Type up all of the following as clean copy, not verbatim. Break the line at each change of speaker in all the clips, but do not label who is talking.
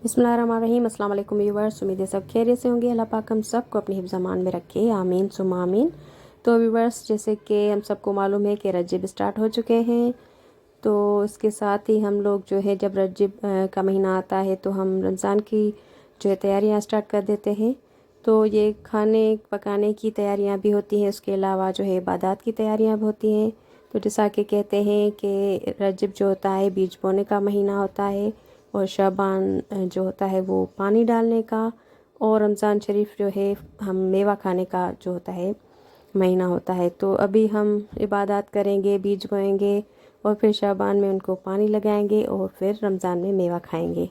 बिस्मिल्लाहिर्रहमानिर्रहीम। अस्सलाम वालेकुम व्यूवर्स, उम्मीद है सब खैरियत से होंगे। अल्लाह पाक हम सबको अपने हिफ्ज़ अमान में रखे, आमीन सुम्मा आमीन। तो व्यूवर्स, जैसे कि हम सबको मालूम है कि रजब स्टार्ट हो चुके हैं, तो इसके साथ ही हम लोग जो है जब रजब का महीना आता है तो हम रमज़ान की जो है तैयारियां स्टार्ट कर देते हैं। तो ये खाने पकाने की तैयारियां भी होती हैं, उसके अलावा जो है इबादत की तैयारियां भी होती हैं। तो जैसा कि कहते हैं कि रजब जो होता है बीज बोने का महीना होता है, और शाबान जो होता है वो पानी डालने का, और रमज़ान शरीफ जो है हम मेवा खाने का जो होता है महीना होता है। तो अभी हम इबादत करेंगे, बीज बोएंगे, और फिर शाबान में उनको पानी लगाएंगे, और फिर रमज़ान में मेवा खाएंगे।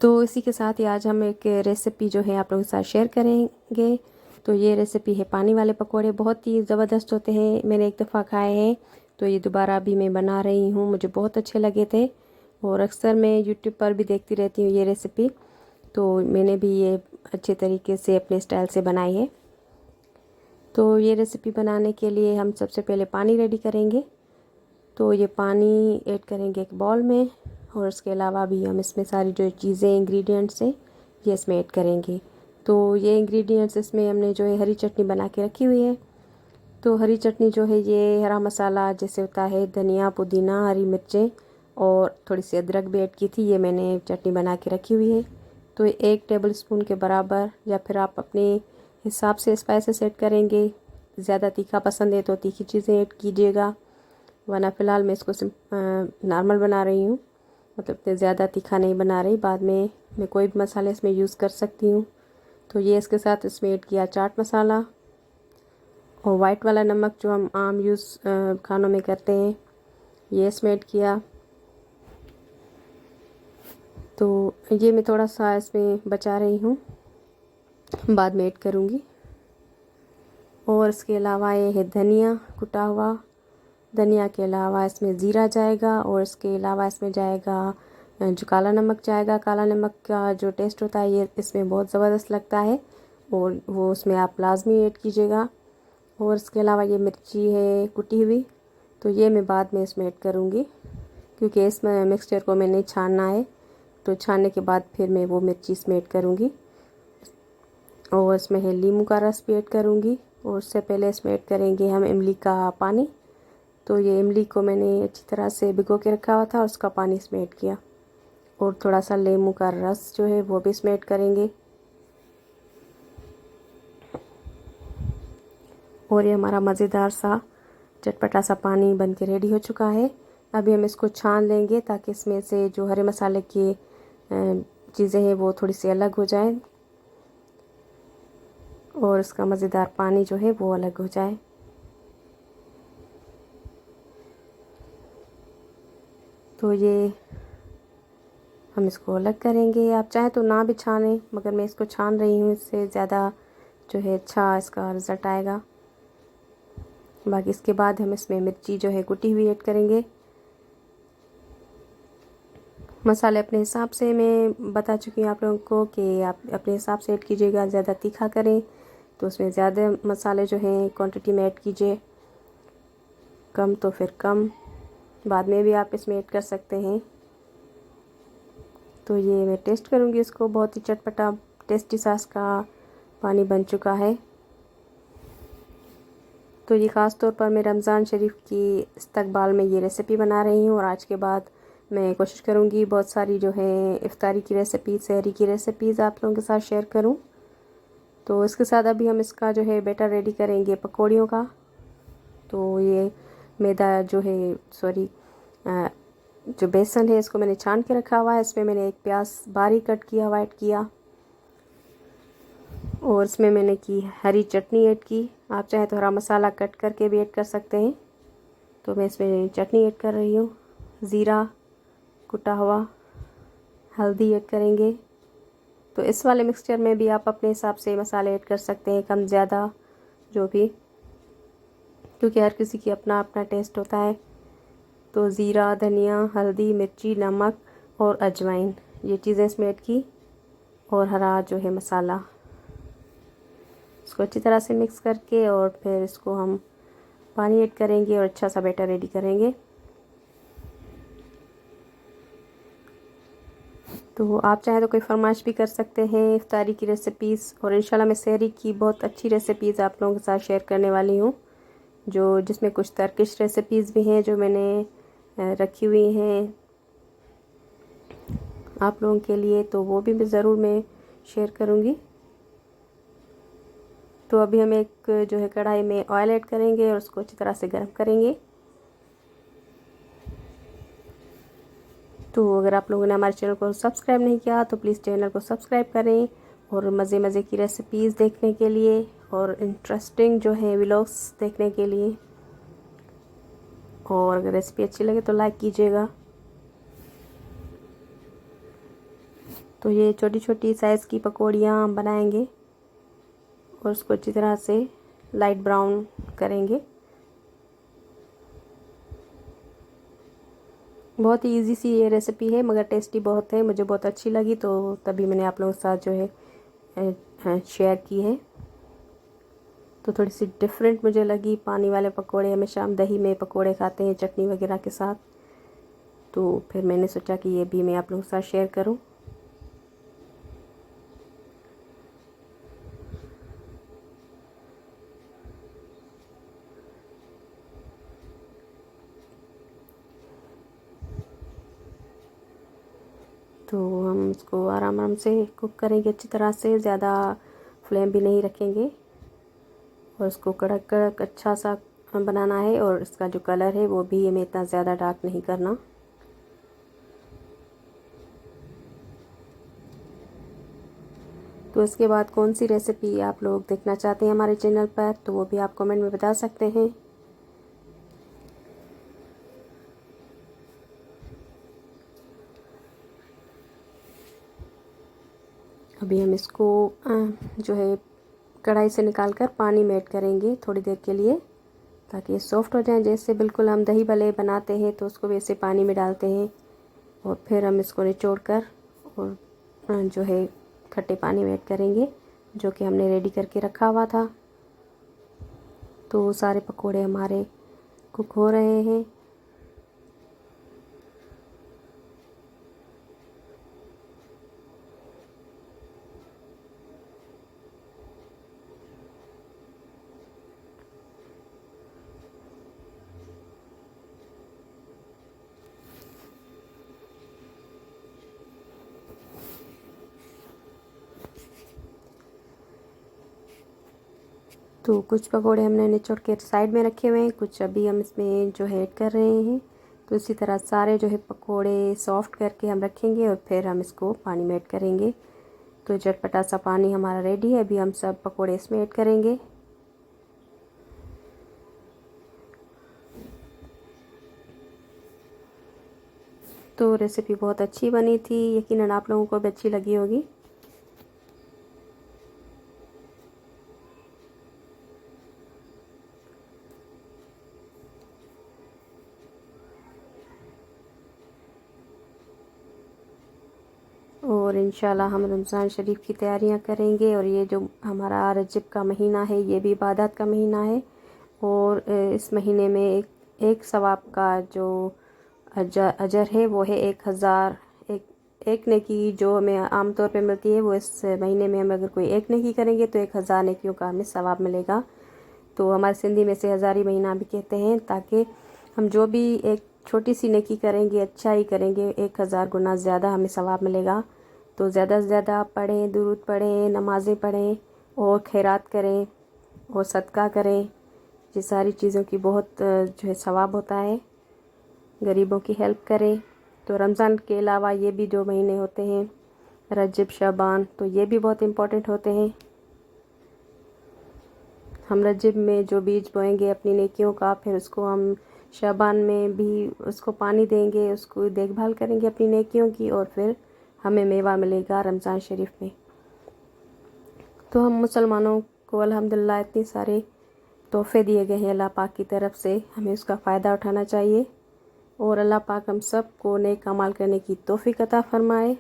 तो इसी के साथ ही आज हम एक रेसिपी जो है आप लोगों के साथ शेयर करेंगे। तो ये रेसिपी है पानी वाले पकोड़े। बहुत ही ज़बरदस्त होते हैं, मैंने एक दफ़ा खाए हैं, तो ये दोबारा भी मैं बना रही हूँ, मुझे बहुत अच्छे लगे थे। और अक्सर मैं यूट्यूब पर भी देखती रहती हूँ ये रेसिपी, तो मैंने भी ये अच्छे तरीके से अपने स्टाइल से बनाई है। तो ये रेसिपी बनाने के लिए हम सबसे पहले पानी रेडी करेंगे। तो ये पानी ऐड करेंगे एक बाउल में, और इसके अलावा भी हम इसमें सारी जो चीज़ें इंग्रेडिएंट्स हैं ये इसमें ऐड करेंगे। तो ये इंग्रेडिएंट्स इसमें हमने जो है हरी चटनी बना के रखी हुई है। तो हरी चटनी जो है ये हरा मसाला जैसे होता है धनिया, पुदीना, हरी मिर्चें और थोड़ी सी अदरक भी ऐड की थी, ये मैंने चटनी बना के रखी हुई है। तो 1 टेबल स्पून के बराबर, या फिर आप अपने हिसाब से स्पाइसेस ऐड करेंगे। ज़्यादा तीखा पसंद है तो तीखी चीज़ें ऐड कीजिएगा, वरना फ़िलहाल मैं इसको नॉर्मल बना रही हूँ, मतलब इतने ज़्यादा तीखा नहीं बना रही। बाद में मैं कोई भी मसाले इसमें यूज़ कर सकती हूँ। तो ये इसके साथ इसमें ऐड किया चाट मसाला, और वाइट वाला नमक जो हम आम यूज़ खानों में करते हैं, ये इसमें ऐड किया। तो ये मैं थोड़ा सा इसमें बचा रही हूँ, बाद में ऐड करूँगी। और इसके अलावा ये है धनिया, कुटा हुआ धनिया के अलावा इसमें ज़ीरा जाएगा, और इसके अलावा इसमें जाएगा जो काला नमक जाएगा। काला नमक का जो टेस्ट होता है ये इसमें बहुत ज़बरदस्त लगता है, और वो उसमें आप लाजमी ऐड कीजिएगा। और इसके अलावा ये मिर्ची है कुटी हुई, तो ये मैं बाद में इसमें ऐड करूँगी, क्योंकि इसमें मिक्सचर को मैंने छानना है, तो छानने के बाद फिर मैं वो मिर्ची इसमें ऐड करूँगी। और इसमें है नींबू का रस भी ऐड करूँगी, और उससे पहले इसमें ऐड करेंगे हम इमली का पानी। तो ये इमली को मैंने अच्छी तरह से भिगो के रखा हुआ था, उसका पानी इसमें ऐड किया, और थोड़ा सा नींबू का रस जो है वो भी इसमें ऐड करेंगे। और ये हमारा मज़ेदार सा चटपटा सा पानी बन के रेडी हो चुका है। अभी हम इसको छान लेंगे ताकि इसमें से जो हरे मसाले की चीज़ें हैं वो थोड़ी सी अलग हो जाए, और इसका मज़ेदार पानी जो है वो अलग हो जाए। तो ये हम इसको अलग करेंगे। आप चाहें तो ना भी छानें, मगर मैं इसको छान रही हूँ, इससे ज़्यादा जो है अच्छा इसका रिज़ल्ट आएगा। बाकी इसके बाद हम इसमें मिर्ची जो है कुटी हुई ऐड करेंगे। मसाले अपने हिसाब से मैं बता चुकी हूँ आप लोगों को कि आप अपने हिसाब से ऐड कीजिएगा। ज़्यादा तीखा करें तो उसमें ज़्यादा मसाले जो हैं क्वांटिटी में ऐड कीजिए, कम तो फिर कम बाद में भी आप इसमें ऐड कर सकते हैं। तो ये मैं टेस्ट करूँगी इसको, बहुत ही चटपटा टेस्टी सा इसका पानी बन चुका है। तो ये ख़ास तौर पर मैं रमज़ान शरीफ की इस्तकबाल में ये रेसिपी बना रही हूँ, और आज के बाद मैं कोशिश करूँगी बहुत सारी जो है इफ्तारी की रेसिपी, सहरी की रेसिपीज़ आप लोगों के साथ शेयर करूँ। तो इसके साथ अभी हम इसका जो है बैटर रेडी करेंगे पकौड़ियों का। तो ये मैदा जो है जो बेसन है इसको मैंने छान के रखा हुआ है। इसमें मैंने एक प्याज बारीक कट किया हुआ ऐड किया, और इसमें मैंने की हरी चटनी ऐड की। आप चाहे तो हरा मसाला कट करके भी ऐड कर सकते हैं। तो मैं इसमें चटनी ऐड कर रही हूँ, ज़ीरा कुटा हुआ, हल्दी ऐड करेंगे। तो इस वाले मिक्सचर में भी आप अपने हिसाब से मसाले ऐड कर सकते हैं, कम ज़्यादा जो भी, क्योंकि हर किसी की अपना अपना टेस्ट होता है। तो ज़ीरा, धनिया, हल्दी, मिर्ची, नमक और अजवाइन, ये चीज़ें इसमें ऐड की, और हरा जो है मसाला, इसको अच्छी तरह से मिक्स करके और फिर इसको हम पानी ऐड करेंगे और अच्छा सा बैटर रेडी करेंगे। तो आप चाहें तो कोई फरमाइश भी कर सकते हैं इफ्तारी की रेसिपीज़, और इंशाल्लाह मैं सहरी की बहुत अच्छी रेसिपीज़ आप लोगों के साथ शेयर करने वाली हूँ, जो जिसमें कुछ टर्किश रेसिपीज़ भी हैं जो मैंने रखी हुई हैं आप लोगों के लिए, तो वो भी ज़रूर मैं शेयर करूँगी। तो अभी हम एक जो है कढ़ाई में ऑयल ऐड करेंगे और उसको अच्छी तरह से गर्म करेंगे। तो अगर आप लोगों ने हमारे चैनल को सब्सक्राइब नहीं किया तो प्लीज़ चैनल को सब्सक्राइब करें, और मज़े मज़े की रेसिपीज़ देखने के लिए और इंटरेस्टिंग जो है व्लॉग्स देखने के लिए, और अगर रेसिपी अच्छी लगे तो लाइक कीजिएगा। तो ये छोटी छोटी साइज़ की पकौड़ियाँ हम बनाएंगे और उसको अच्छी तरह से लाइट ब्राउन करेंगे। बहुत ही इजी सी ये रेसिपी है मगर टेस्टी बहुत है, मुझे बहुत अच्छी लगी तो तभी मैंने आप लोगों के साथ जो है शेयर की है। तो थोड़ी सी डिफरेंट मुझे लगी। पानी वाले पकोड़े हमेशा हम दही में पकोड़े खाते हैं चटनी वगैरह के साथ, तो फिर मैंने सोचा कि ये भी मैं आप लोगों के साथ शेयर करूं। तो हम इसको आराम आराम से कुक करेंगे अच्छी तरह से, ज़्यादा फ्लेम भी नहीं रखेंगे, और इसको कड़क कड़क अच्छा सा बनाना है। और इसका जो कलर है वो भी हमें इतना ज़्यादा डार्क नहीं करना। तो इसके बाद कौन सी रेसिपी आप लोग देखना चाहते हैं हमारे चैनल पर, तो वो भी आप कमेंट में बता सकते हैं। अभी हम इसको जो है कढ़ाई से निकाल कर पानी में ऐड करेंगे थोड़ी देर के लिए, ताकि ये सॉफ्ट हो जाए। जैसे बिल्कुल हम दही भल्ले बनाते हैं तो उसको वैसे पानी में डालते हैं, और फिर हम इसको निचोड़ कर और जो है खट्टे पानी में ऐड करेंगे जो कि हमने रेडी करके रखा हुआ था। तो सारे पकोड़े हमारे कुक हो रहे हैं। तो कुछ पकोड़े हमने निचोड़ के साइड में रखे हुए हैं, कुछ अभी हम इसमें जो है ऐड कर रहे हैं। तो इसी तरह सारे जो है पकोड़े सॉफ्ट करके हम रखेंगे और फिर हम इसको पानी में ऐड करेंगे। तो चटपटा सा पानी हमारा रेडी है। अभी हम सब पकोड़े इसमें ऐड करेंगे। तो रेसिपी बहुत अच्छी बनी थी, यकीनन आप लोगों को भी अच्छी लगी होगी। और इंशाल्लाह हम रमज़ान शरीफ की तैयारियां करेंगे, और ये जो हमारा रजब का महीना है ये भी इबादत का महीना है। और इस महीने में एक सवाब का जो अजर है वो है 1000। एक नेकी जो हमें आम तौर पे मिलती है, वो इस महीने में हम अगर कोई एक नेकी करेंगे तो 1000 नेकियों का हमें सवाब मिलेगा। तो हमारे सिंधी में से हज़ारी महीना भी कहते हैं, ताकि हम जो भी एक छोटी सी नेकी करेंगे, अच्छा ही करेंगे, 1000 गुना ज़्यादा हमें सवाब मिलेगा। तो ज़्यादा से ज़्यादा पढ़ें, दुरूद पढ़ें, नमाज़ें पढ़ें और खैरात करें और सदका करें। ये सारी चीज़ों की बहुत जो है सवाब होता है। गरीबों की हेल्प करें। तो रमज़ान के अलावा ये भी जो महीने होते हैं रजब, शाबान, तो ये भी बहुत इम्पोर्टेंट होते हैं। हम रजब में जो बीज बोएंगे अपनी नेकियों का, फिर उसको हम शाबान में भी उसको पानी देंगे, उसको देखभाल करेंगे अपनी नेकियों की, और फिर हमें मेवा मिलेगा रमज़ान शरीफ में। तो हम मुसलमानों को अल्हम्दुलिल्लाह इतने सारे तोहफ़े दिए गए हैं अल्लाह पाक की तरफ से, हमें उसका फ़ायदा उठाना चाहिए। और अल्लाह पाक हम सब को नेक अमाल करने की तौफीक अता फ़रमाए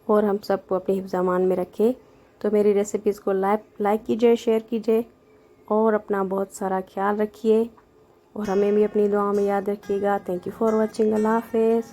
और हम सब को अपने हिफ्ज़ अमान में रखे। तो मेरी रेसिपीज़ को लाइक कीजिए, शेयर कीजिए और अपना बहुत सारा ख्याल रखिए और हमें भी अपनी दुआ में याद रखिएगा। Thank you for watching. अल्लाह हाफिज़।